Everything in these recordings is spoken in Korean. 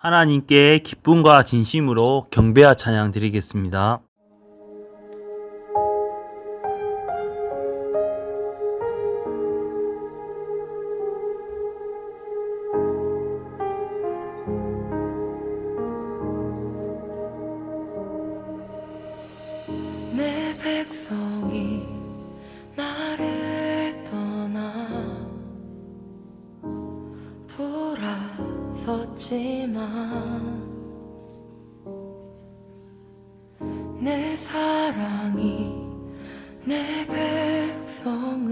하나님께 기쁨과 진심으로 경배와 찬양 드리겠습니다. 내 백성이 나를 떠나 돌아섰지만 내 사랑이 내 백성을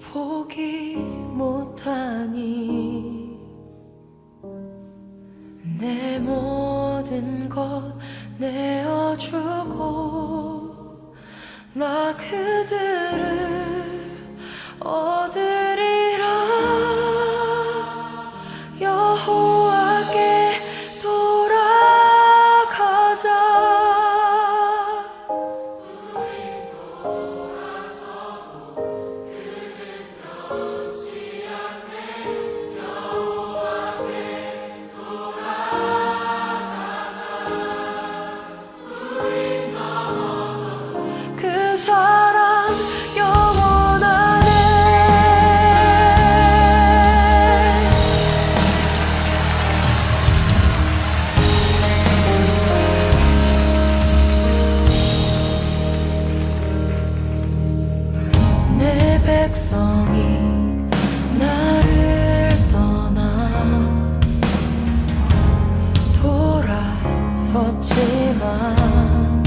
포기 못하니 내 모든 것 내어주고 나 그들을 얻으리라. 여호와께 돌아가자. 그 사랑 영원하네. 내 백성이 나를 떠나 돌아섰지만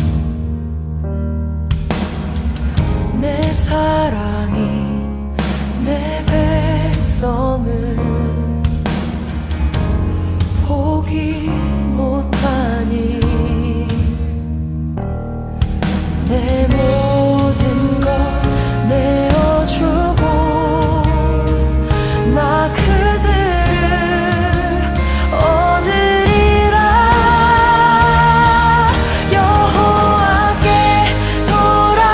내 사랑이 내 백성을 포기 못하니 내 모든 것 내어주고 나 그들을 얻으리라. 여호와께 돌아가자.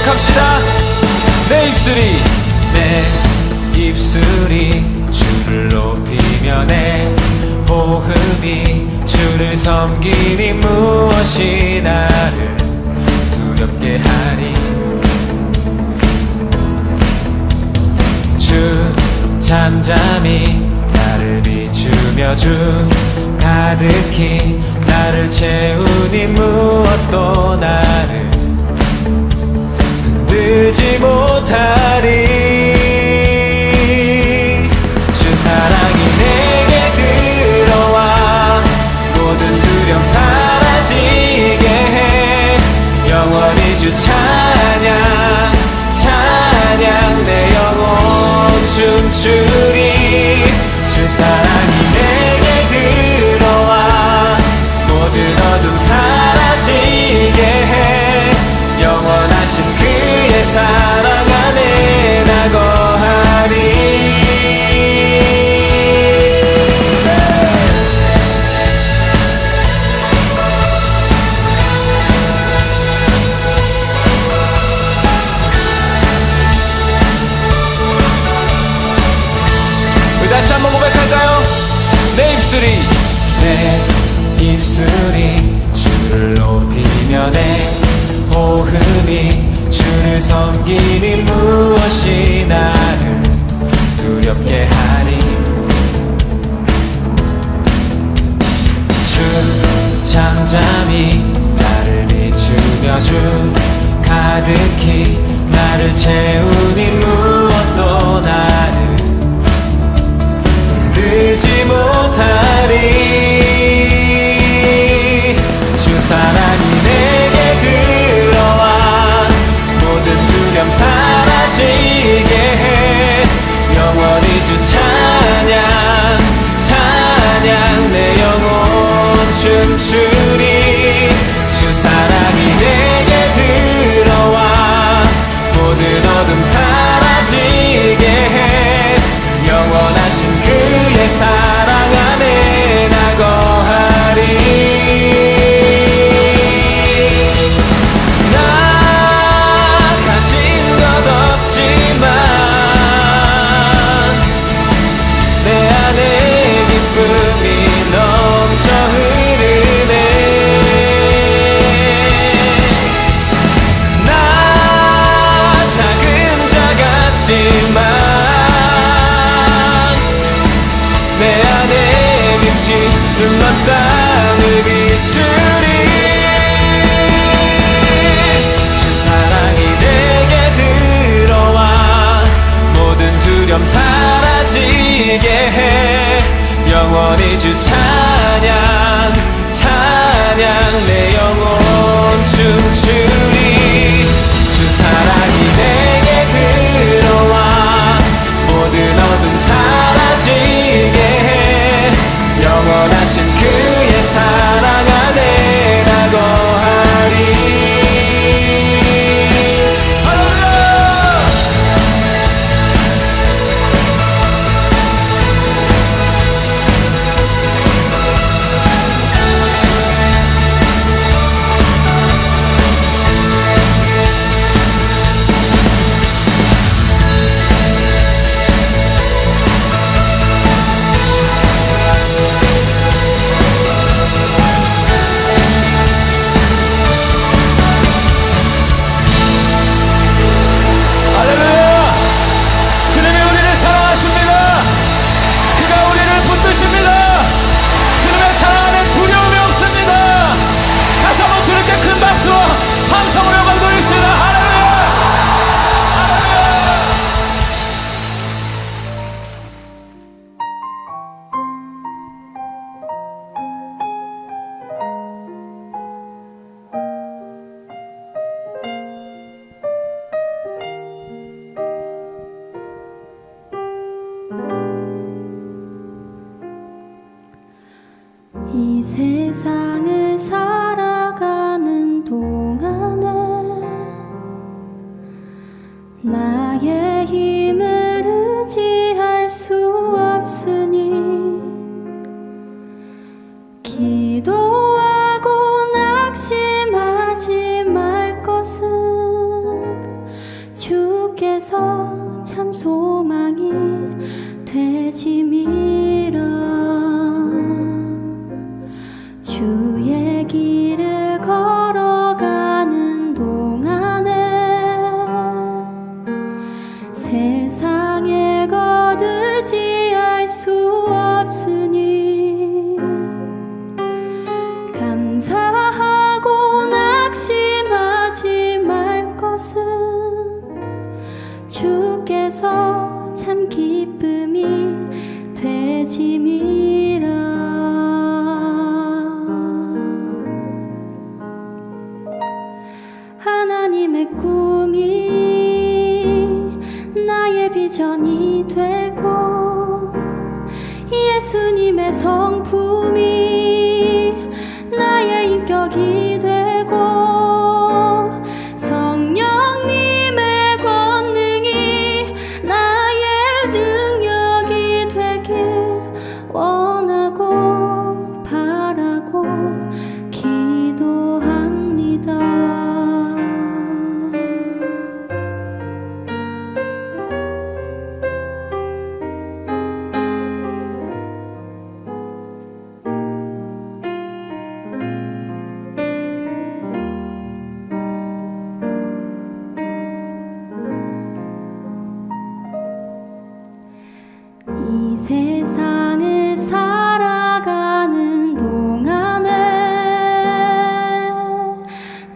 고백합시다. 내 입술이 주를 높이며 내 호흡이 주를 섬기니 무엇이 나를 두렵게 하리. 주 잠잠히 나를 비추며 주 가득히 나를 채우니 무엇도 나를 흔들지 못하리. 주 사랑이 내게 들어와 모든 두려움 사라지게 해. 영원히 주 찬양 찬양 내 영혼 춤추리. 주 사랑이 내게 들어와 모든 어둠 사라지게 해. 영원하신 그의 사랑 안에 나 거하리. 우리 다시 한번 고백할까요? 내 입술이 주를 높이며 내 호흡이 주를 섬기니 무엇이 나를 두렵게 하리. 주 잠잠히 나를 비추며 주 가득히 나를 채우니 무엇도 나를 흔들지 못하리. 주 사랑이 내게 들어와 모든 두려움 사라지게 해. 영원히 주 찬양 찬양 내 영혼 춤추리. 주 사랑이 내게 들어와 모든 어둠 사라지게 해. 영원하신 그의 사랑 안에 나 거하리. 눈먼 땅을 비추리. 주 사랑이 내게 들어와 모든 두려움 사라지게 해. 영원히 주 찬양 찬양 내 영혼 춤추리. 주 사랑이 내게 들어와 모든 어둠 사라지게 해. 영원하신 그의 사랑 안에 나 거하리. 주께서 참 기쁨이 되심이라. 하나님의 꿈이 나의 비전이 되고 예수님의 성품이 나의 인격이 되고 성령님의 권능이 나의 능력이 되길 원하고 바라고 기도합니다. 이 세상을 살아가는 동안에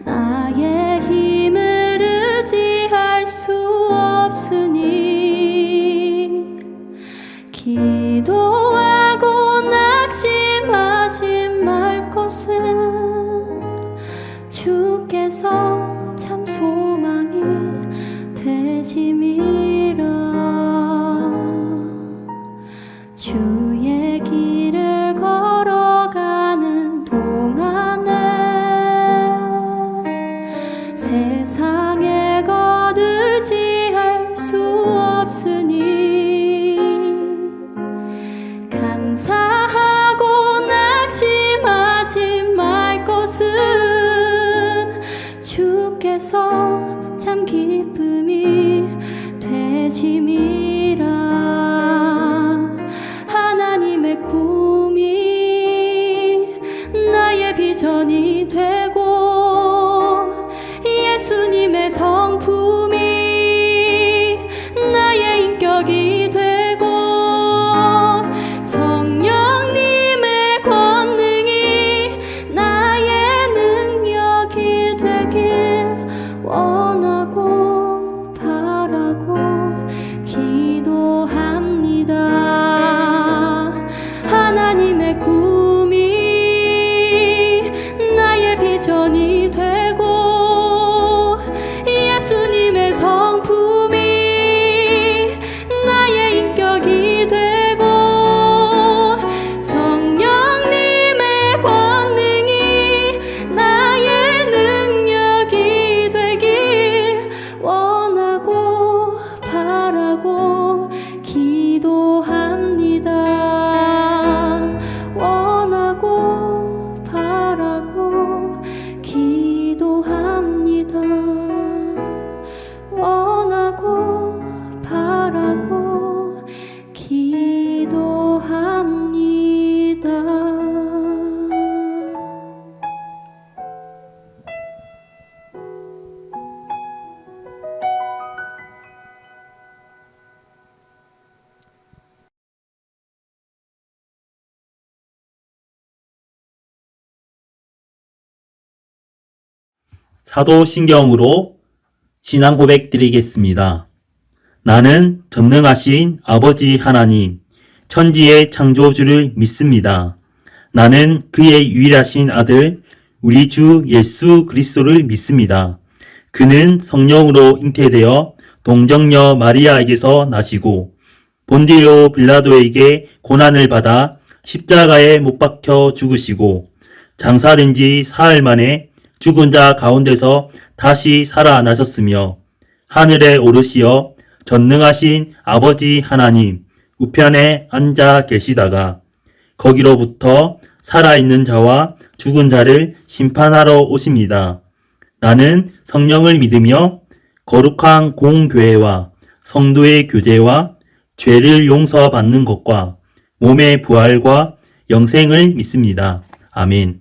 나의 힘을 의지할 수 없으니 기도하고 낙심하지 말 것은 주께서 참 소망이 되심이라. 주의 길을 걸어가는 동안에 세상의 것 의지할 수 없으니 감사하고 낙심하지 말 것은 주께서 참 기쁨이 되심이라. 하나님의 꿈이 나의 비전이 되고 예수님의 성품이 나의 인격이 되고 성령님의 권능이 나의 능력이 되길 원하고 바라고 기도합니다. 하나님의 꿈이 나의 비전이 되고 예수님의 성품이 나의 인격이 되고 성령님의 권능이 나의 능력이 되길 원하고 바라고 기도합니다. 원하고 바라고 기도합니다. 원하고 바라고 기도합니다. 사도신경으로 신앙 고백 드리겠습니다. 나는 전능하신 아버지 하나님, 천지의 창조주를 믿습니다. 나는 그의 유일하신 아들, 우리 주 예수 그리스도를 믿습니다. 그는 성령으로 잉태되어 동정녀 마리아에게서 나시고 본디오 빌라도에게 고난을 받아 십자가에 못 박혀 죽으시고 장사된 지 사흘 만에 죽은 자 가운데서 다시 살아나셨으며 하늘에 오르시어 전능하신 아버지 하나님 우편에 앉아 계시다가 거기로부터 살아있는 자와 죽은 자를 심판하러 오십니다. 나는 성령을 믿으며 거룩한 공교회와 성도의 교제와 죄를 용서받는 것과 몸의 부활과 영생을 믿습니다. 아멘.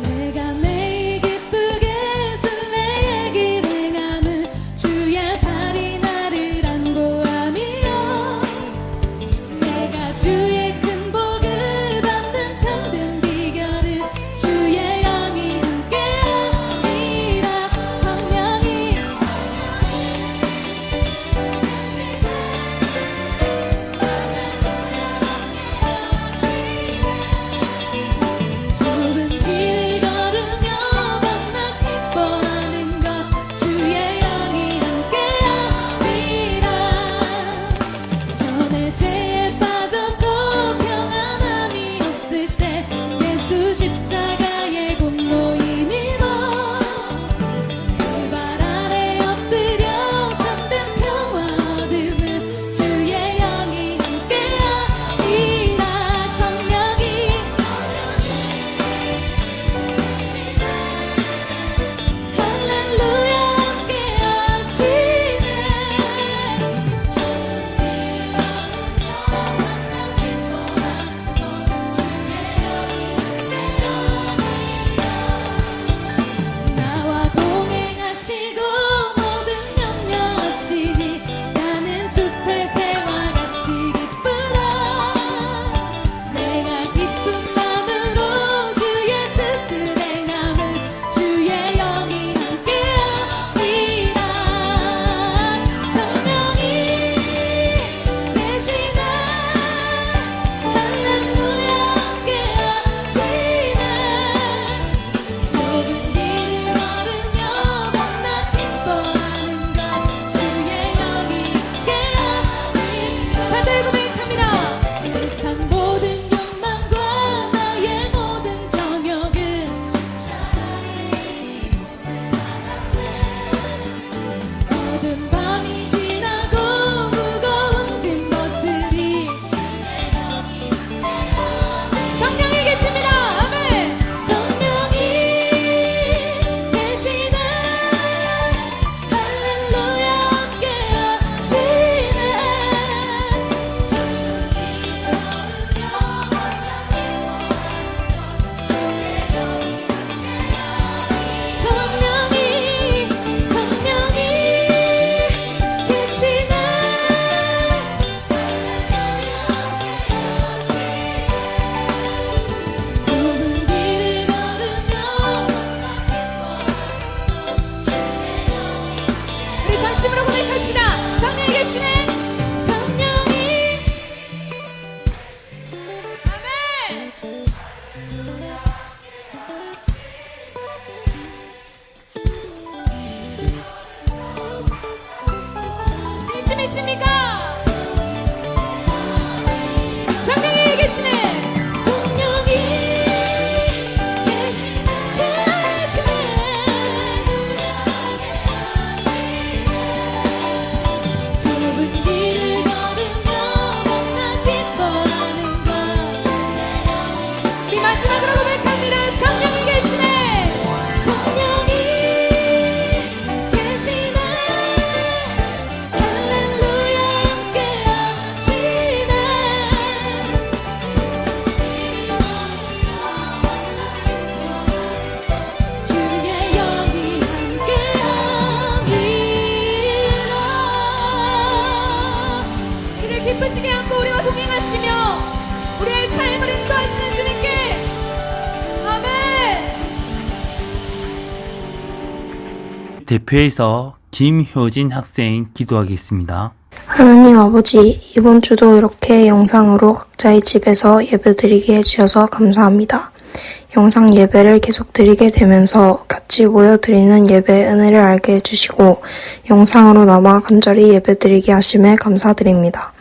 내가 매일 기쁘게 술래의 길 행함은 주의 발 계십니까? 성령이 계시네. 성령이 좁은 길을 걸으며 난 기뻐하는 것. 우리 마지막으로 고백합니다. 성령이 계시네. 성령이 계시네. 할렐루야 함께 하시네. 주의 영이 함께함이라. 이를 기쁘시게 안고 우리와 동행하시며 우리의 삶을 인도하시는 주님께 아멘. 대표에서 김효진 학생 기도하겠습니다. 하나님 아버지, 이번 주도 이렇게 영상으로 각자의 집에서 예배드리게 해주셔서 감사합니다. 영상 예배를 계속 드리게 되면서 같이 모여 드리는 예배의 은혜를 알게 해주시고 영상으로 남아 간절히 예배드리게 하심에 감사드립니다.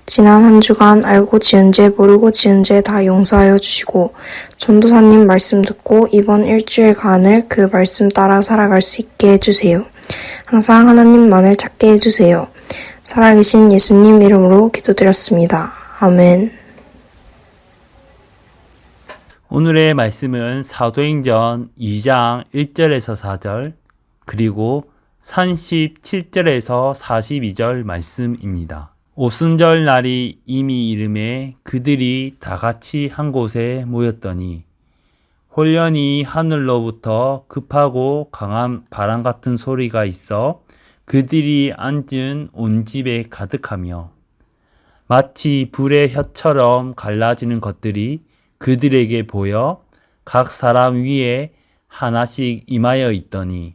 지난 한 주간 알고 지은 죄 모르고 지은 죄 다 용서하여 주시고 전도사님 말씀 듣고 이번 일주일간을 그 말씀 따라 살아갈 수 있게 해주세요. 항상 하나님만을 찾게 해주세요. 살아계신 예수님 이름으로 기도드렸습니다. 아멘. 오늘의 말씀은 사도행전 2장 1절에서 4절 그리고 37절에서 42절 말씀입니다. 오순절 날이 이미 이름에 그들이 다 같이 한 곳에 모였더니 홀연히 하늘로부터 급하고 강한 바람 같은 소리가 있어 그들이 앉은 온 집에 가득하며 마치 불의 혀처럼 갈라지는 것들이 그들에게 보여 각 사람 위에 하나씩 임하여 있더니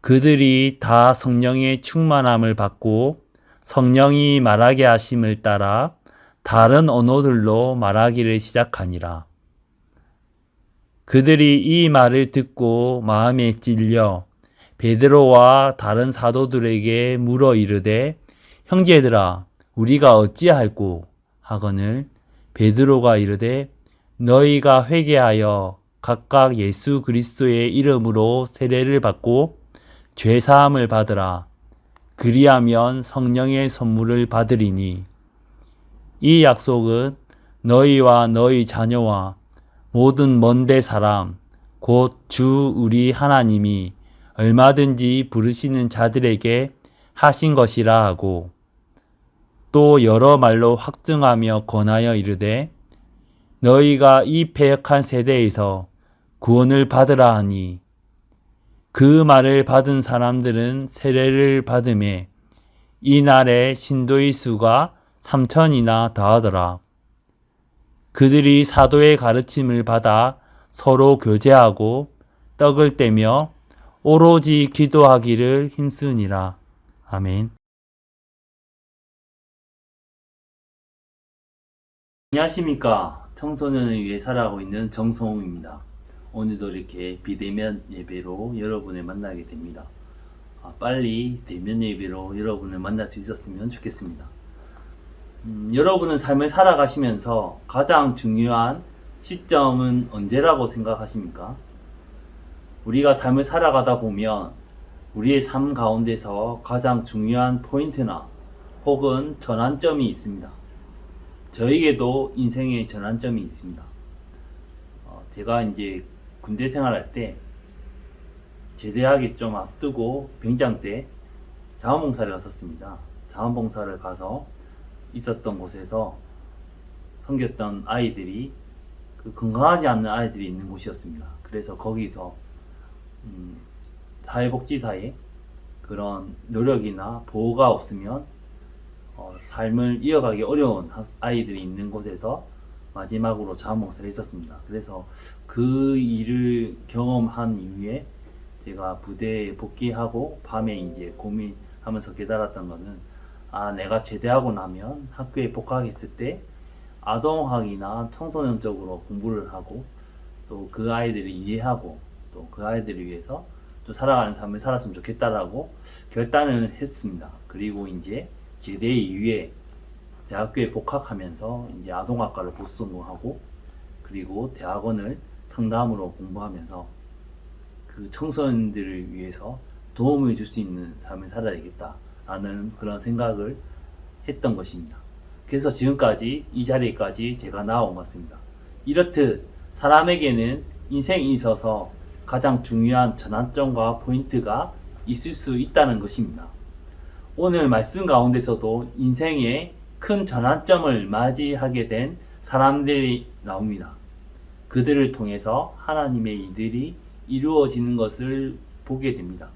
그들이 다 성령의 충만함을 받고 성령이 말하게 하심을 따라 다른 언어들로 말하기를 시작하니라. 그들이 이 말을 듣고 마음에 찔려 베드로와 다른 사도들에게 물어 이르되 형제들아 우리가 어찌할꼬 하거늘 베드로가 이르되 너희가 회개하여 각각 예수 그리스도의 이름으로 세례를 받고 죄 사함을 받으라. 그리하면 성령의 선물을 받으리니 이 약속은 너희와 너희 자녀와 모든 먼데 사람 곧 주 우리 하나님이 얼마든지 부르시는 자들에게 하신 것이라 하고 또 여러 말로 확증하며 권하여 이르되 너희가 이 패역한 세대에서 구원을 받으라 하니 그 말을 받은 사람들은 세례를 받음에 이날에 신도의 수가 3,000이나 더하더라. 그들이 사도의 가르침을 받아 서로 교제하고 떡을 떼며 오로지 기도하기를 힘쓰니라. 아멘. 안녕하십니까. 청소년을 위해 살아가고 있는 정성웅입니다. 오늘도 이렇게 비대면 예배로 여러분을 만나게 됩니다. 빨리 대면 예배로 여러분을 만날 수 있었으면 좋겠습니다. 여러분은 삶을 살아가시면서 가장 중요한 시점은 언제라고 생각하십니까? 우리가 삶을 살아가다 보면 우리의 삶 가운데서 가장 중요한 포인트나 혹은 전환점이 있습니다. 저에게도 인생의 전환점이 있습니다. 제가 이제 군대 생활할 때 제대하기 좀 앞두고 병장 때 자원봉사를 갔었습니다. 자원봉사를 가서 있었던 곳에서 섬겼던 아이들이 건강하지 않는 아이들이 있는 곳이었습니다. 그래서 거기서 사회복지사의 그런 노력이나 보호가 없으면 삶을 이어가기 어려운 아이들이 있는 곳에서 마지막으로 자원봉사를 했었습니다. 그래서 그 일을 경험한 이후에 제가 부대에 복귀하고 밤에 이제 고민하면서 깨달았던 거는 내가 제대하고 나면 학교에 복학했을 때 아동학이나 청소년 쪽으로 공부를 하고 또 그 아이들을 이해하고 또 그 아이들을 위해서 또 살아가는 삶을 살았으면 좋겠다라고 결단을 했습니다. 그리고 이제 제대 이후에 대학교에 복학하면서 이제 아동학과를 보수 전공하고 그리고 대학원을 상담으로 공부하면서 그 청소년들을 위해서 도움을 줄 수 있는 삶을 살아야겠다라는 그런 생각을 했던 것입니다. 그래서 지금까지 이 자리까지 제가 나온 것 같습니다. 이렇듯 사람에게는 인생에 있어서 가장 중요한 전환점과 포인트가 있을 수 있다는 것입니다. 오늘 말씀 가운데서도 인생의 큰 전환점을 맞이하게 된 사람들이 나옵니다. 그들을 통해서 하나님의 일들이 이루어지는 것을 보게 됩니다.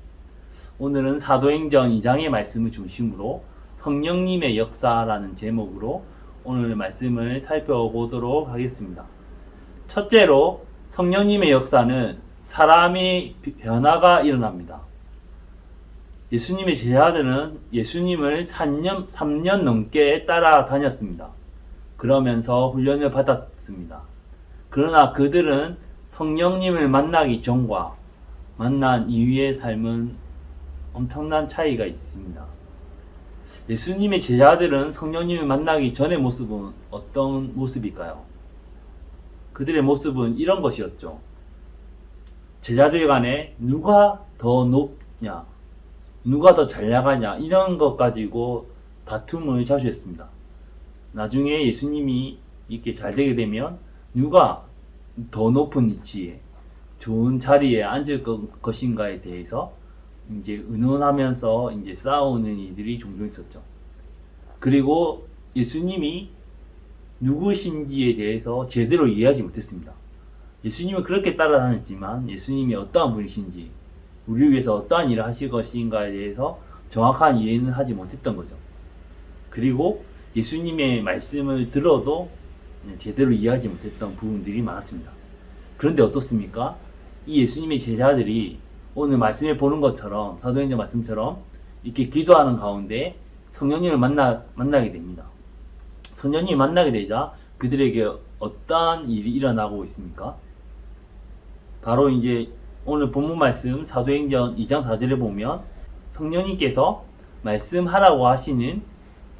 오늘은 사도행전 2장의 말씀을 중심으로 성령님의 역사라는 제목으로 오늘 말씀을 살펴보도록 하겠습니다. 첫째로 성령님의 역사는 사람의 변화가 일어납니다. 예수님의 제자들은 예수님을 3년 넘게 따라다녔습니다. 그러면서 훈련을 받았습니다. 그러나 그들은 성령님을 만나기 전과 만난 이후의 삶은 엄청난 차이가 있습니다. 예수님의 제자들은 성령님을 만나기 전의 모습은 어떤 모습일까요? 그들의 모습은 이런 것이었죠. 제자들 간에 누가 더 높냐, 누가 더 잘 나가냐, 이런 것 가지고 다툼을 자주 했습니다. 나중에 예수님이 이렇게 잘 되게 되면 누가 더 높은 위치에 좋은 자리에 앉을 것인가에 대해서 이제 의논하면서 이제 싸우는 이들이 종종 있었죠. 그리고 예수님이 누구신지에 대해서 제대로 이해하지 못했습니다. 예수님은 그렇게 따라다녔지만 예수님이 어떠한 분이신지, 우리를 위해서 어떠한 일을 하실 것인가에 대해서 정확한 이해는 하지 못했던 거죠. 그리고 예수님의 말씀을 들어도 제대로 이해하지 못했던 부분들이 많았습니다. 그런데 어떻습니까? 이 예수님의 제자들이 오늘 말씀에 보는 것처럼, 사도행전 말씀처럼 이렇게 기도하는 가운데 성령님을 만나게 됩니다. 성령님을 만나게 되자 그들에게 어떠한 일이 일어나고 있습니까? 바로 이제 오늘 본문 말씀 사도행전 2장 4절에 보면 성령님께서 말씀하라고 하시는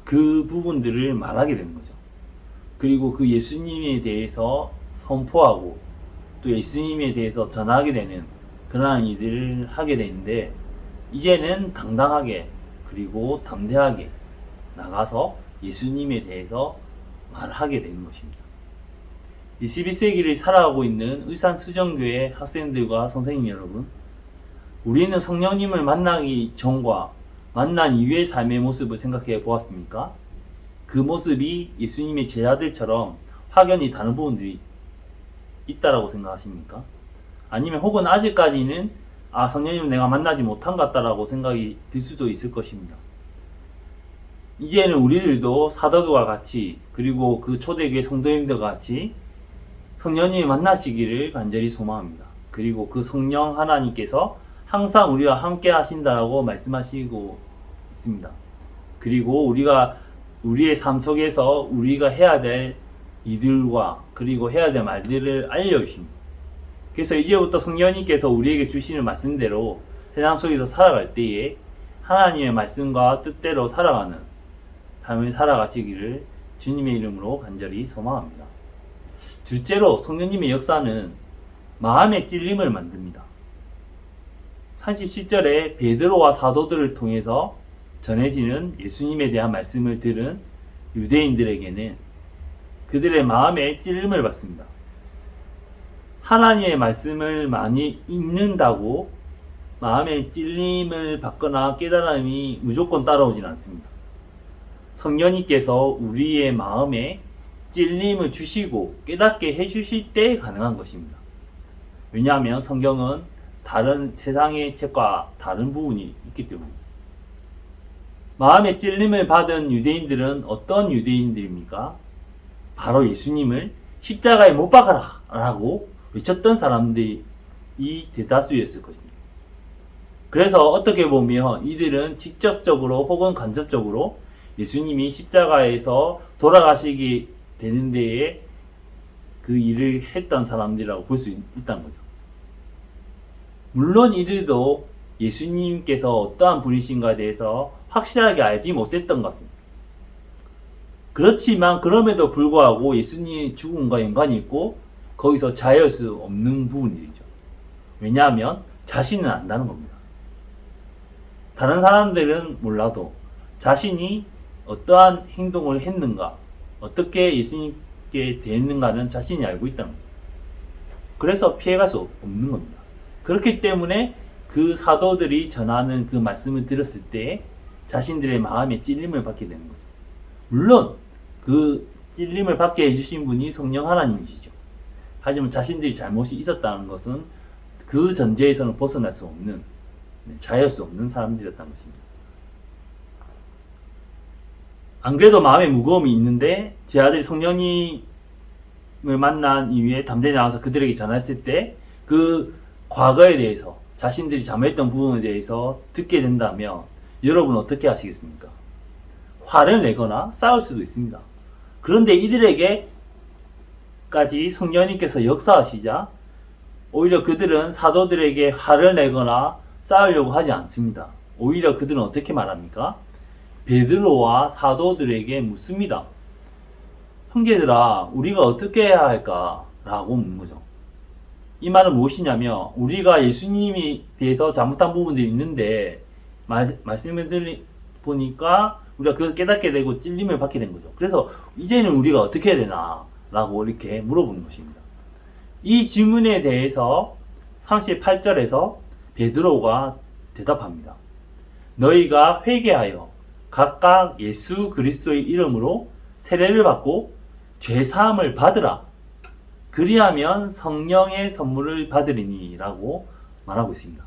그 부분들을 말하게 되는 거죠. 그리고 그 예수님에 대해서 선포하고 또 예수님에 대해서 전하게 되는 그러한 일들을 하게 되는데, 이제는 당당하게 그리고 담대하게 나가서 예수님에 대해서 말하게 되는 것입니다. 21세기를 살아가고 있는 의산수정교회 학생들과 선생님 여러분, 우리는 성령님을 만나기 전과 만난 이후의 삶의 모습을 생각해 보았습니까? 그 모습이 예수님의 제자들처럼 확연히 다른 부분들이 있다라고 생각하십니까? 아니면 혹은 아직까지는 성령님을 내가 만나지 못한 것 같다라고 생각이 들 수도 있을 것입니다. 이제는 우리들도 사도들과 같이, 그리고 그 초대교회 성도님들과 같이 성령님을 만나시기를 간절히 소망합니다. 그리고 그 성령 하나님께서 항상 우리와 함께 하신다라고 말씀하시고 있습니다. 그리고 우리가 우리의 삶 속에서 우리가 해야 될 이들과 그리고 해야 될 말들을 알려주십니다. 그래서 이제부터 성령님께서 우리에게 주시는 말씀대로 세상 속에서 살아갈 때에 하나님의 말씀과 뜻대로 살아가는 삶을 살아가시기를 주님의 이름으로 간절히 소망합니다. 둘째로 성령님의 역사는 마음의 찔림을 만듭니다. 37절에 베드로와 사도들을 통해서 전해지는 예수님에 대한 말씀을 들은 유대인들에게는 그들의 마음에 찔림을 받습니다. 하나님의 말씀을 많이 읽는다고 마음에 찔림을 받거나 깨달음이 무조건 따라오진 않습니다. 성령님께서 우리의 마음에 찔림을 주시고 깨닫게 해주실 때 가능한 것입니다. 왜냐하면 성경은 다른 세상의 책과 다른 부분이 있기 때문입니다. 마음의 찔림을 받은 유대인들은 어떤 유대인들입니까? 바로 예수님을 십자가에 못 박아라 라고 외쳤던 사람들이 대다수였을 것입니다. 그래서 어떻게 보면 이들은 직접적으로 혹은 간접적으로 예수님이 십자가에서 돌아가시게 되는 데에 그 일을 했던 사람들이라고 볼 수 있다는 거죠. 물론 이들도 예수님께서 어떠한 분이신가에 대해서 확실하게 알지 못했던 것은 그렇지만 그럼에도 불구하고 예수님의 죽음과 연관이 있고 거기서 자유할 수 없는 부분이죠. 왜냐하면 자신은 안다는 겁니다. 다른 사람들은 몰라도 자신이 어떠한 행동을 했는가, 어떻게 예수님께 대했는가는 자신이 알고 있다는 겁니다. 그래서 피해갈 수 없는 겁니다. 그렇기 때문에 그 사도들이 전하는 그 말씀을 들었을 때 자신들의 마음에 찔림을 받게 되는 거죠. 물론 그 찔림을 받게 해주신 분이 성령 하나님이시죠. 하지만 자신들이 잘못이 있었다는 것은 그 전제에서는 벗어날 수 없는, 자유할 수 없는 사람들이었다는 것입니다. 안 그래도 마음에 무거움이 있는데 제 아들이 성령님을 만난 이후에 담대히 나와서 그들에게 전했을 때 그 과거에 대해서 자신들이 잘못했던 부분에 대해서 듣게 된다면 여러분 어떻게 하시겠습니까? 화를 내거나 싸울 수도 있습니다. 그런데 이들에게까지 성령님께서 역사하시자 오히려 그들은 사도들에게 화를 내거나 싸우려고 하지 않습니다. 오히려 그들은 어떻게 말합니까? 베드로와 사도들에게 묻습니다. 형제들아, 우리가 어떻게 해야 할까? 라고 묻는 거죠. 이 말은 무엇이냐면 우리가 예수님에 대해서 잘못한 부분들이 있는데 말씀을 보니까 우리가 그것을 깨닫게 되고 찔림을 받게 된 거죠. 그래서 이제는 우리가 어떻게 해야 되나? 라고 이렇게 물어보는 것입니다. 이 질문에 대해서 38절에서 베드로가 대답합니다. 너희가 회개하여 각각 예수 그리스도의 이름으로 세례를 받고 죄사함을 받으라. 그리하면 성령의 선물을 받으리니 라고 말하고 있습니다.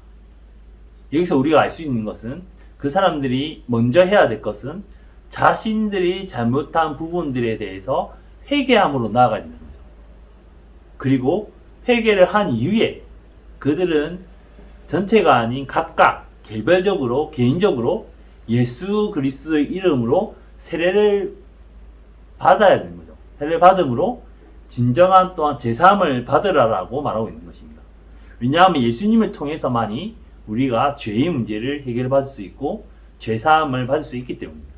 여기서 우리가 알 수 있는 것은 그 사람들이 먼저 해야 될 것은 자신들이 잘못한 부분들에 대해서 회개함으로 나아가야 된다는 거죠. 그리고 회개를 한 이후에 그들은 전체가 아닌 각각 개별적으로 개인적으로 예수 그리스도의 이름으로 세례를 받아야 되는 거죠. 세례를 받음으로 진정한 또한 제사함을 받으라라고 말하고 있는 것입니다. 왜냐하면 예수님을 통해서만이 우리가 죄의 문제를 해결받을 수 있고 제사함을 받을 수 있기 때문입니다.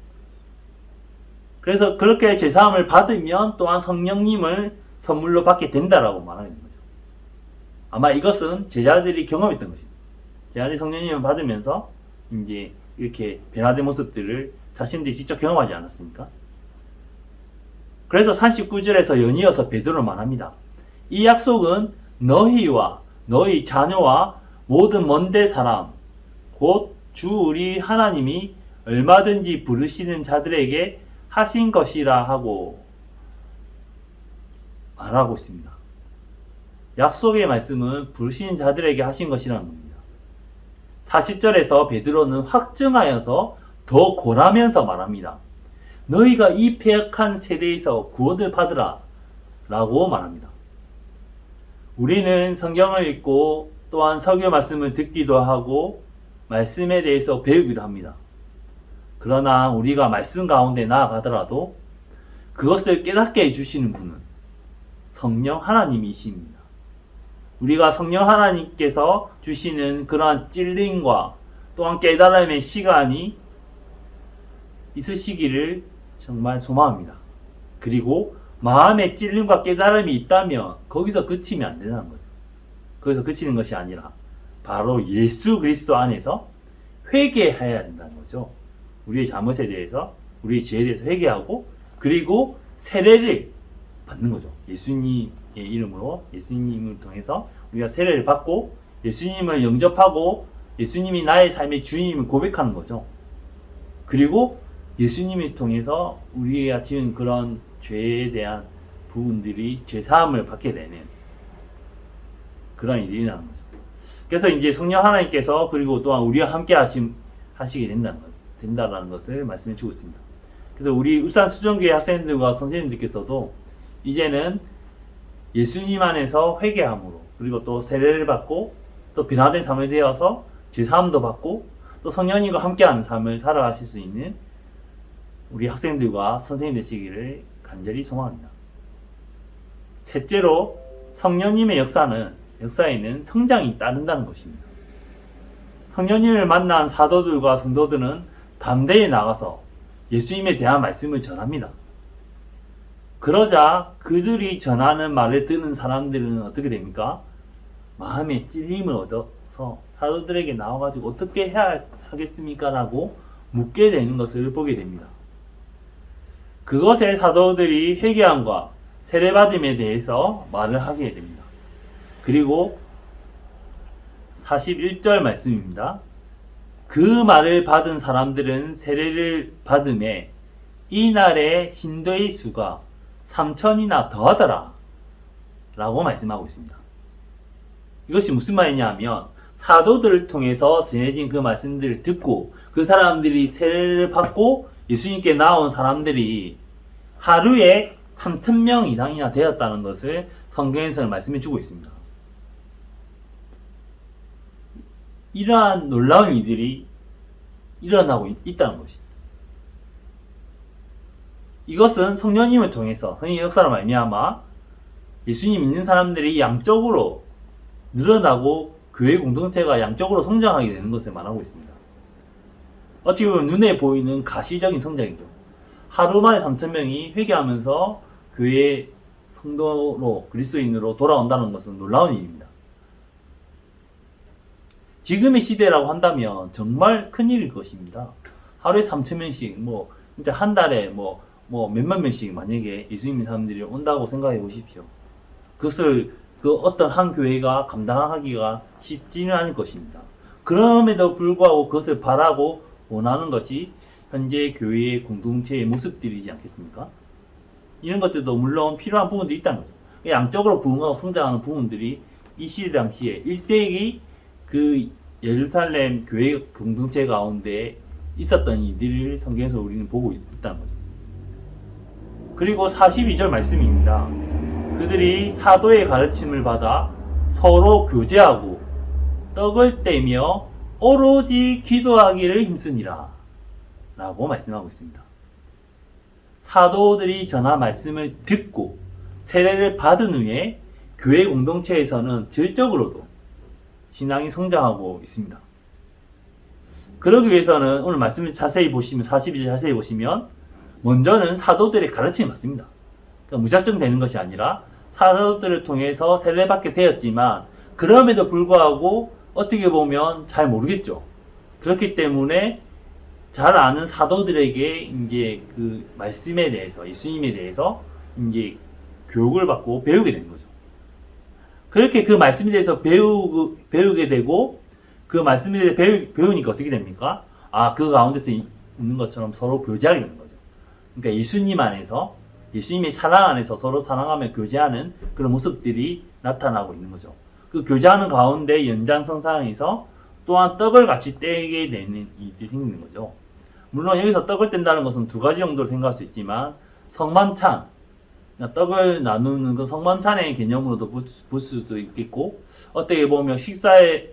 그래서 그렇게 제사함을 받으면 또한 성령님을 선물로 받게 된다라고 말하는 거죠. 아마 이것은 제자들이 경험했던 것입니다. 제자들이 성령님을 받으면서 이제 이렇게 변화된 모습들을 자신들이 직접 경험하지 않았습니까? 그래서 39절에서 연이어서 베드로는 말합니다. 이 약속은 너희와 너희 자녀와 모든 먼데 사람 곧 주 우리 하나님이 얼마든지 부르시는 자들에게 하신 것이라 하고 말하고 있습니다. 약속의 말씀은 부르시는 자들에게 하신 것이라는 겁니다. 40절에서 베드로는 확증하여서 더 권하면서 말합니다. 너희가 이 패역한 세대에서 구원을 받으라 라고 말합니다. 우리는 성경을 읽고 또한 설교 말씀을 듣기도 하고 말씀에 대해서 배우기도 합니다. 그러나 우리가 말씀 가운데 나아가더라도 그것을 깨닫게 해주시는 분은 성령 하나님이십니다. 우리가 성령 하나님께서 주시는 그러한 찔림과 또한 깨달음의 시간이 있으시기를 정말 소망합니다. 그리고 마음의 찔림과 깨달음이 있다면 거기서 그치면 안 된다는 거죠. 거기서 그치는 것이 아니라 바로 예수 그리스도 안에서 회개해야 된다는 거죠. 우리의 잘못에 대해서, 우리의 죄에 대해서 회개하고 그리고 세례를 받는 거죠. 예수님의 이름으로, 예수님을 통해서 우리가 세례를 받고 예수님을 영접하고 예수님이 나의 삶의 주님을 고백하는 거죠. 그리고 예수님을 통해서 우리가 지은 그런 죄에 대한 부분들이 죄사함을 받게 되는 그런 일이 일어나는 거죠. 그래서 이제 성령 하나님께서 그리고 또한 우리와 함께 하시게 된다라는 것을 말씀해 주고 있습니다. 그래서 우리 울산 수정교회 학생들과 선생님들께서도 이제는 예수님 안에서 회개함으로 그리고 또 세례를 받고 또 변화된 삶이 되어서 죄사함도 받고 또 성령님과 함께하는 삶을 살아가실 수 있는 우리 학생들과 선생님 되시기를 간절히 소망합니다. 셋째로 성령님의 역사에는 성장이 따른다는 것입니다. 성령님을 만난 사도들과 성도들은 담대히 나가서 예수님에 대한 말씀을 전합니다. 그러자 그들이 전하는 말을 듣는 사람들은 어떻게 됩니까? 마음에 찔림을 얻어서 사도들에게 나와가지고 어떻게 해야 하겠습니까? 라고 묻게 되는 것을 보게 됩니다. 그것에 사도들이 회개함과 세례받음에 대해서 말을 하게 됩니다. 그리고 41절 말씀입니다. 그 말을 받은 사람들은 세례를 받음에 이날의 신도의 수가 3,000이나 더하더라 라고 말씀하고 있습니다. 이것이 무슨 말이냐 하면 사도들을 통해서 전해진 그 말씀들을 듣고 그 사람들이 세례를 받고 예수님께 나온 사람들이 하루에 3,000명 이상이나 되었다는 것을 성경에서는 말씀해 주고 있습니다. 이러한 놀라운 일들이 일어나고 있다는 것입니다. 이것은 성령님을 통해서 성령의 역사로 말미암아 예수님 믿는 사람들이 양적으로 늘어나고 교회 공동체가 양적으로 성장하게 되는 것을 말하고 있습니다. 어떻게 보면 눈에 보이는 가시적인 성장이죠. 하루 만에 3,000명이 회개하면서 교회 성도로 그리스도인으로 돌아온다는 것은 놀라운 일입니다. 지금의 시대라고 한다면 정말 큰일일 것입니다. 하루에 3,000명씩 진짜 한 달에 몇만 명씩 만약에 예수님 사람들이 온다고 생각해 보십시오. 그것을 어떤 한 교회가 감당하기가 쉽지는 않을 것입니다. 그럼에도 불구하고 그것을 바라고 원하는 것이 현재 교회의 공동체의 모습들이지 않겠습니까? 이런 것들도 물론 필요한 부분들이 있다는 거죠. 양적으로 부흥하고 성장하는 부분들이 이 시대 당시에 1세기 그 예루살렘 교회 공동체 가운데 있었던 이들을 성경에서 우리는 보고 있다는 거죠. 그리고 42절 말씀입니다. 그들이 사도의 가르침을 받아 서로 교제하고 떡을 떼며 오로지 기도하기를 힘쓰니라 라고 말씀하고 있습니다. 사도들이 전한 말씀을 듣고 세례를 받은 후에 교회 공동체에서는 질적으로도 신앙이 성장하고 있습니다. 그러기 위해서는 오늘 말씀을 자세히 보시면 42절 자세히 보시면 먼저는 사도들의 가르침이 맞습니다. 그러니까 무작정 되는 것이 아니라 사도들을 통해서 세례를 받게 되었지만 그럼에도 불구하고 어떻게 보면 잘 모르겠죠. 그렇기 때문에 잘 아는 사도들에게 이제 그 말씀에 대해서 예수님에 대해서 이제 교육을 받고 배우게 되는 거죠. 그렇게 그 말씀에 대해서 배우게 되고 그 말씀에 대해서 배우니까 어떻게 됩니까? 그 가운데서 있는 것처럼 서로 교제하게 되는 거죠. 그러니까 예수님 안에서 예수님의 사랑 안에서 서로 사랑하며 교제하는 그런 모습들이 나타나고 있는 거죠. 그 교제하는 가운데 연장선상에서 또한 떡을 같이 떼게 되는 일이 생기는 거죠. 물론 여기서 떡을 뗀다는 것은 두 가지 정도로 생각할 수 있지만 성만찬, 떡을 나누는 그 성만찬의 개념으로도 볼 수도 있겠고 어떻게 보면 식사의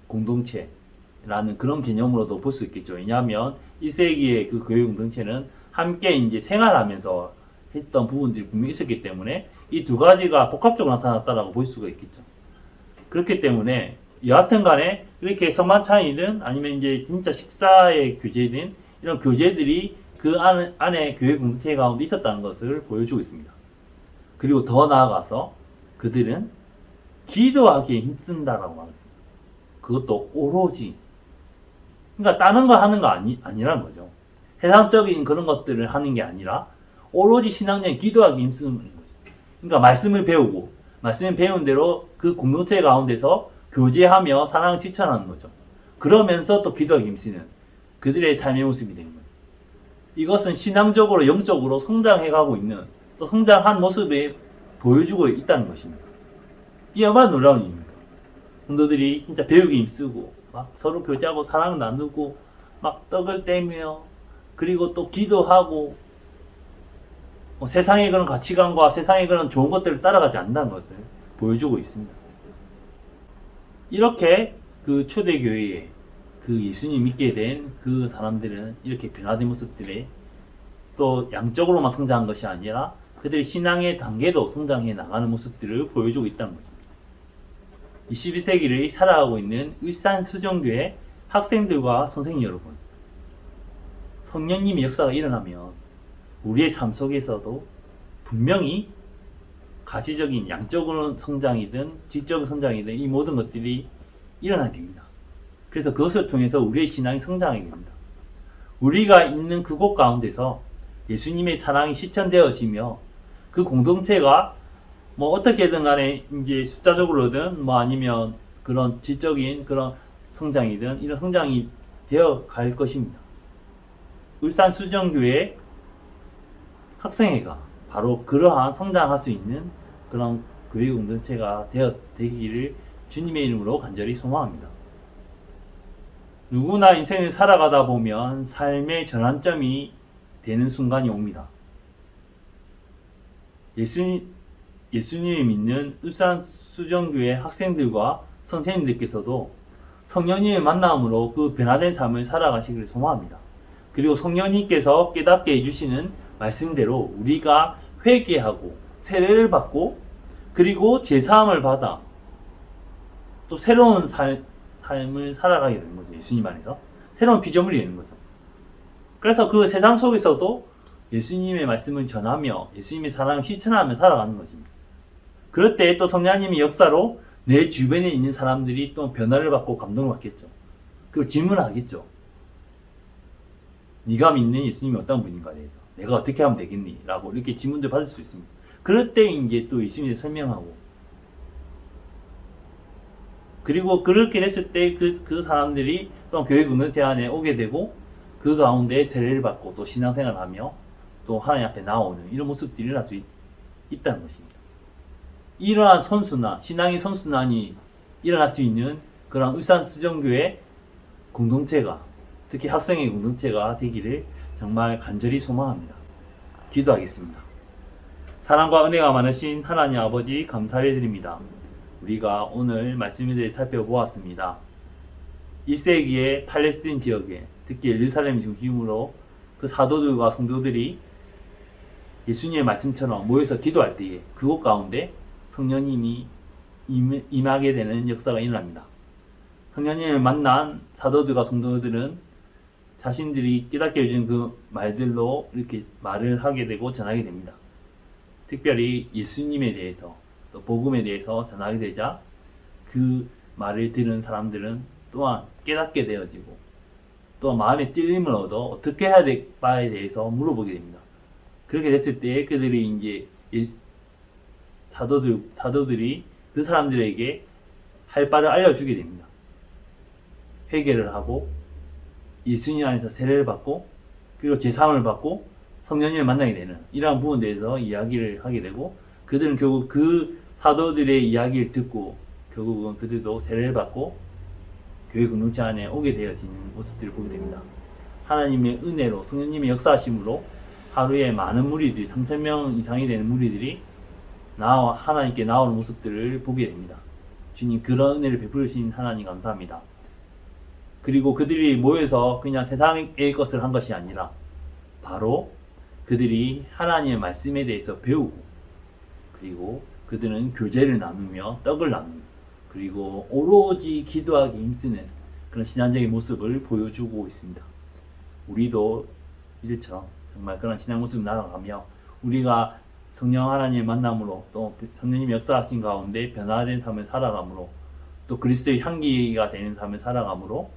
공동체라는 그런 개념으로도 볼 수 있겠죠. 왜냐하면 1세기의 그 교회 공동체는 함께 이제 생활하면서 했던 부분들이 분명히 있었기 때문에 이 두 가지가 복합적으로 나타났다라고 볼 수가 있겠죠. 그렇기 때문에 여하튼 간에 이렇게 성만찬이든 아니면 이제 진짜 식사의 교제든 이런 교제들이 그 안에 교회 공동체 가운데 있었다는 것을 보여주고 있습니다. 그리고 더 나아가서 그들은 기도하기에 힘쓴다라고 말합니다. 그것도 오로지. 그러니까 다른 거 하는 거 아니라는 거죠. 세상적인 그런 것들을 하는 게 아니라 오로지 신앙적인 기도하기 힘쓰는 거죠. 그러니까 말씀을 배우고 말씀을 배운 대로 그 공동체 가운데서 교제하며 사랑을 실천하는 거죠. 그러면서 또 기도하기 힘쓰는 그들의 삶의 모습이 되는 거예요. 이것은 신앙적으로 영적으로 성장해가고 있는 또 성장한 모습을 보여주고 있다는 것입니다. 이 얼마나 놀라운 일입니까? 성도들이 진짜 배우기 힘쓰고 막 서로 교제하고 사랑을 나누고 막 떡을 떼며 그리고 또 기도하고 세상의 그런 가치관과 세상의 그런 좋은 것들을 따라가지 않는다는 것을 보여주고 있습니다. 이렇게 그 초대교회에 그 예수님 믿게 된 그 사람들은 이렇게 변화된 모습들에 또 양적으로만 성장한 것이 아니라 그들의 신앙의 단계도 성장해 나가는 모습들을 보여주고 있다는 것입니다. 21세기를 살아가고 있는 울산 수정교회 학생들과 선생님 여러분, 성령님의 역사가 일어나면 우리의 삶 속에서도 분명히 가시적인 양적으로 성장이든 질적인 성장이든 이 모든 것들이 일어나야 됩니다. 그래서 그것을 통해서 우리의 신앙이 성장하게 됩니다. 우리가 있는 그곳 가운데서 예수님의 사랑이 실천되어지며 그 공동체가 뭐 어떻게든 간에 이제 숫자적으로든 뭐 아니면 그런 질적인 그런 성장이든 이런 성장이 되어 갈 것입니다. 울산 수정교회 학생회가 바로 그러한 성장할 수 있는 그런 교회 공동체가 되기를 주님의 이름으로 간절히 소망합니다. 누구나 인생을 살아가다 보면 삶의 전환점이 되는 순간이 옵니다. 예수님을 믿는 울산 수정교회 학생들과 선생님들께서도 성령님의 만남으로 그 변화된 삶을 살아가시기를 소망합니다. 그리고 성령님께서 깨닫게 해주시는 말씀대로 우리가 회개하고 세례를 받고 그리고 제사함을 받아 또 새로운 삶을 살아가게 되는 거죠. 예수님 안에서 새로운 피조물이 되는 거죠. 그래서 그 세상 속에서도 예수님의 말씀을 전하며 예수님의 사랑을 실천하며 살아가는 것입니다. 그럴 때 또 성령님의 역사로 내 주변에 있는 사람들이 또 변화를 받고 감동을 받겠죠. 그리고 질문을 하겠죠. 네가 믿는 예수님이 어떤 분인가에 대해서 내가 어떻게 하면 되겠니? 라고 이렇게 질문들 받을 수 있습니다. 그럴 때 이제 또 예수님을 설명하고 그리고 그렇게 됐을 때 그 사람들이 또 교회 공동체 안에 오게 되고 그 가운데 세례를 받고 또 신앙생활을 하며 또 하나님 앞에 나오는 이런 모습들이 일어날 수 있다는 것입니다. 이러한 선순환, 신앙의 선순환이 일어날 수 있는 그런 울산 수정교회 공동체가 특히 학생의 공동체가 되기를 정말 간절히 소망합니다. 기도하겠습니다. 사랑과 은혜가 많으신 하나님 아버지 감사를 드립니다. 우리가 오늘 말씀에 대해 살펴보았습니다. 1세기의 팔레스틴 지역에 특히 예루살렘 중심으로 그 사도들과 성도들이 예수님의 말씀처럼 모여서 기도할 때에 그곳 가운데 성령님이 임하게 되는 역사가 일어납니다. 성령님을 만난 사도들과 성도들은 자신들이 깨닫게 해준 그 말들로 이렇게 말을 하게 되고 전하게 됩니다. 특별히 예수님에 대해서 또 복음에 대해서 전하게 되자 그 말을 들은 사람들은 또한 깨닫게 되어지고 또 마음의 찔림을 얻어 어떻게 해야 될 바에 대해서 물어보게 됩니다. 그렇게 됐을 때 그들이 이제 사도들이 그 사람들에게 할 바를 알려주게 됩니다. 회개를 하고 예수님 안에서 세례를 받고 그리고 제사함을 받고 성령님을 만나게 되는 이러한 부분에 대해서 이야기를 하게 되고 그들은 결국 그 사도들의 이야기를 듣고 결국은 그들도 세례를 받고 교회 공동체 안에 오게 되어지는 모습들을 보게 됩니다. 하나님의 은혜로 성령님의 역사하심으로 하루에 많은 무리들이 3,000명 이상이 되는 무리들이 하나님께 나오는 모습들을 보게 됩니다. 주님 그런 은혜를 베풀으신 하나님 감사합니다. 그리고 그들이 모여서 그냥 세상의 것을 한 것이 아니라 바로 그들이 하나님의 말씀에 대해서 배우고 그리고 그들은 교제를 나누며 떡을 나누며 그리고 오로지 기도하기 힘쓰는 그런 신앙적인 모습을 보여주고 있습니다. 우리도 이들처럼 정말 그런 신앙 모습을 나아가며 우리가 성령 하나님의 만남으로 또 성령님의 역사하신 가운데 변화된 삶을 살아감으로 또 그리스도의 향기가 되는 삶을 살아감으로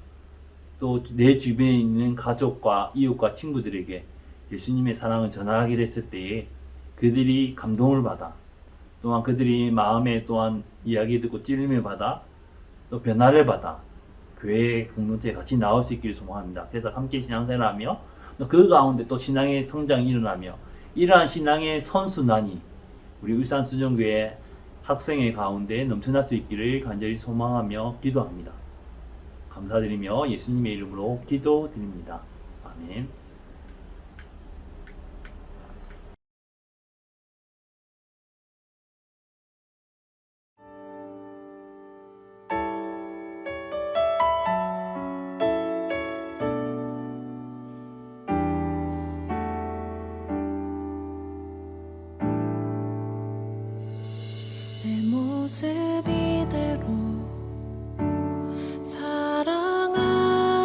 또 내 주변에 있는 가족과 이웃과 친구들에게 예수님의 사랑을 전하게 됐을 때에 그들이 감동을 받아 또한 그들이 마음에 또한 이야기 듣고 찔림을 받아 또 변화를 받아 교회 공동체에 같이 나올 수 있기를 소망합니다. 그래서 함께 신앙생활하며 또 그 가운데 또 신앙의 성장이 일어나며 이러한 신앙의 선순환이 우리 울산 수정교회 학생의 가운데 넘쳐날 수 있기를 간절히 소망하며 기도합니다. 감사드리며 예수님의 이름으로 기도드립니다. 아멘. 내 모습 이대로 사랑하는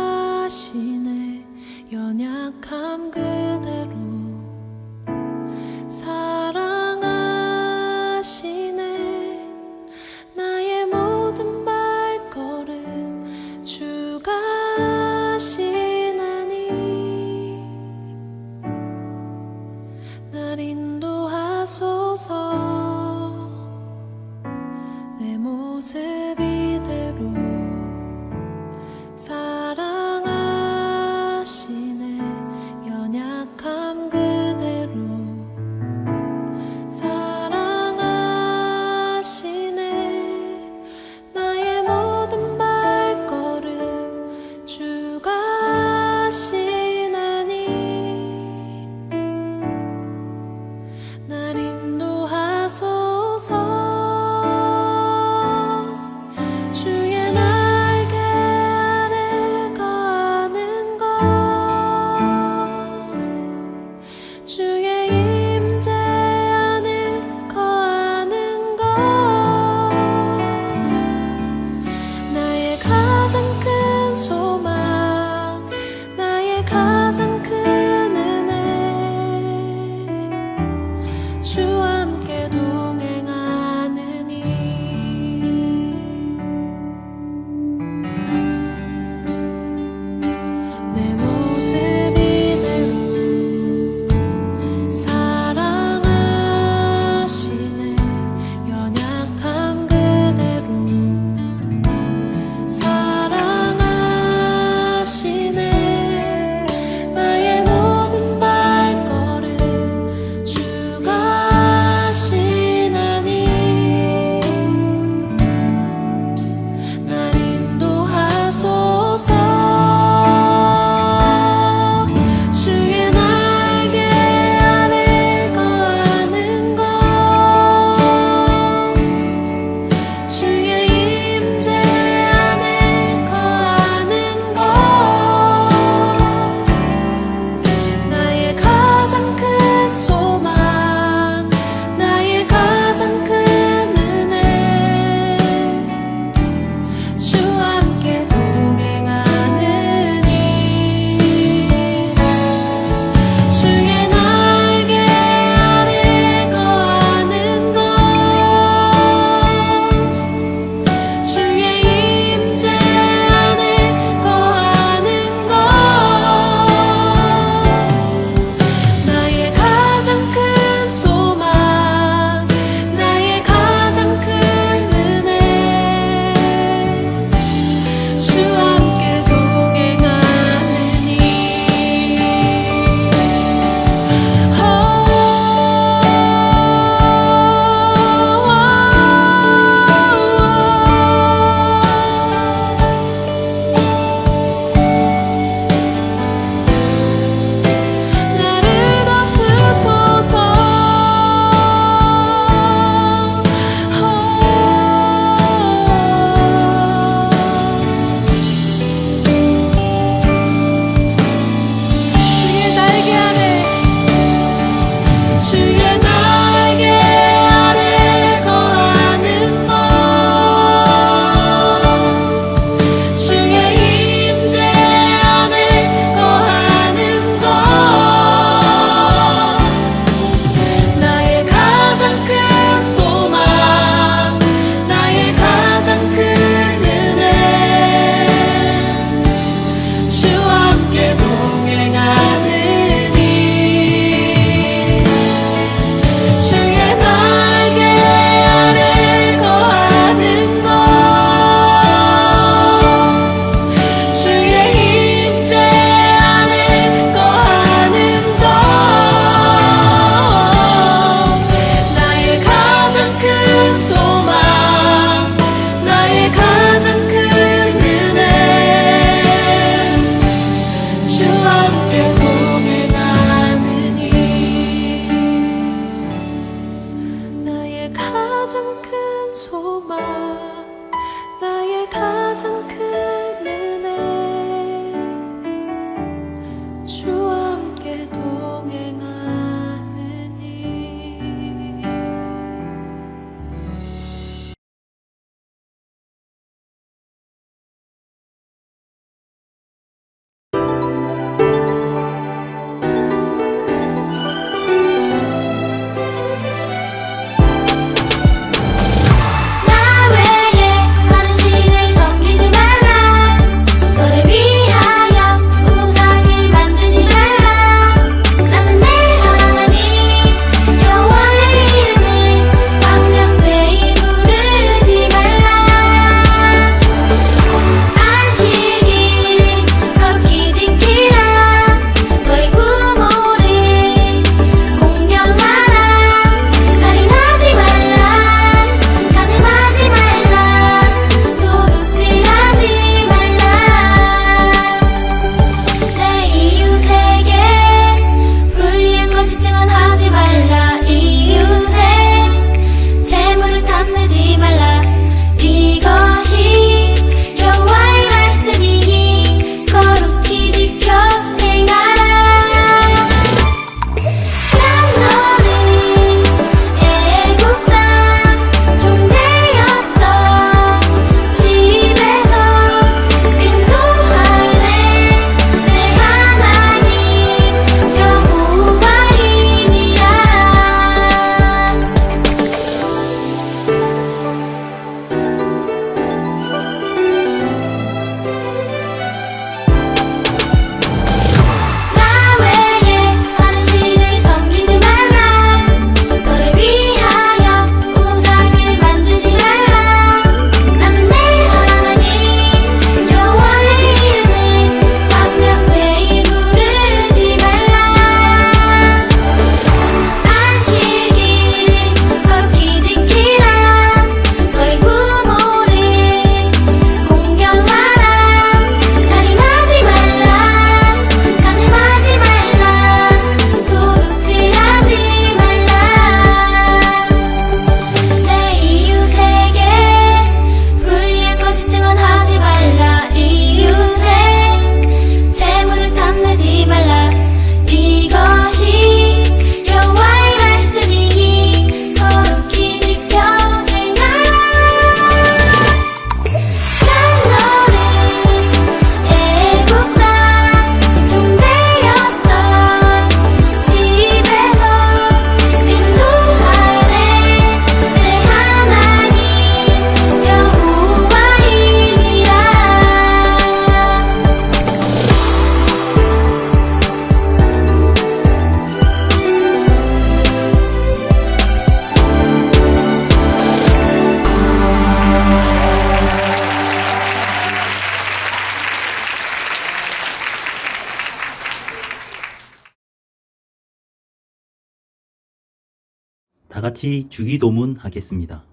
같이 주기도문 하겠습니다.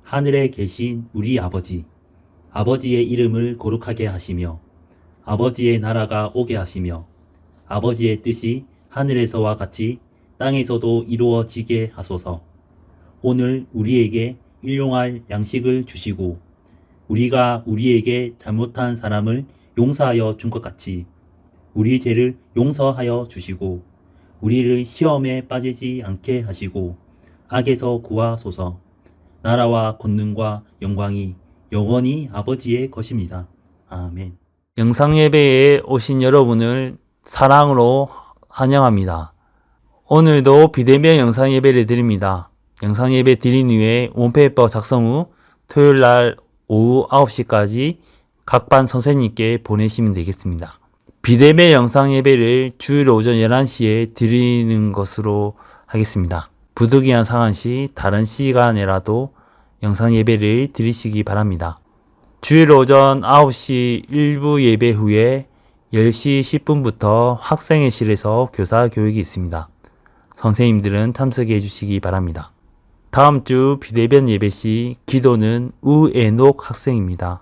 하늘에 계신 우리 아버지, 아버지의 이름을 거룩하게 하시며 아버지의 나라가 오게 하시며 아버지의 뜻이 하늘에서와 같이 땅에서도 이루어지게 하소서. 오늘 우리에게 일용할 양식을 주시고 우리가 우리에게 잘못한 사람을 용서하여 준 것 같이 우리 죄를 용서하여 주시고 우리를 시험에 빠지지 않게 하시고 악에서 구하소서. 나라와 권능과 영광이 영원히 아버지의 것입니다. 아멘. 영상예배에 오신 여러분을 사랑으로 환영합니다. 오늘도 비대면 영상예배를 드립니다. 영상예배 드린 후에 원페이퍼 작성 후 토요일날 오후 9시까지 각 반 선생님께 보내시면 되겠습니다. 비대면 영상예배를 주일 오전 11시에 드리는 것으로 하겠습니다. 부득이한 상황 시 다른 시간에라도 영상예배를 드리시기 바랍니다. 주일 오전 9시 1부 예배 후에 10시 10분부터 학생회실에서 교사 교육이 있습니다. 선생님들은 참석해 주시기 바랍니다. 다음 주 비대면 예배 시 기도는 우에녹 학생입니다.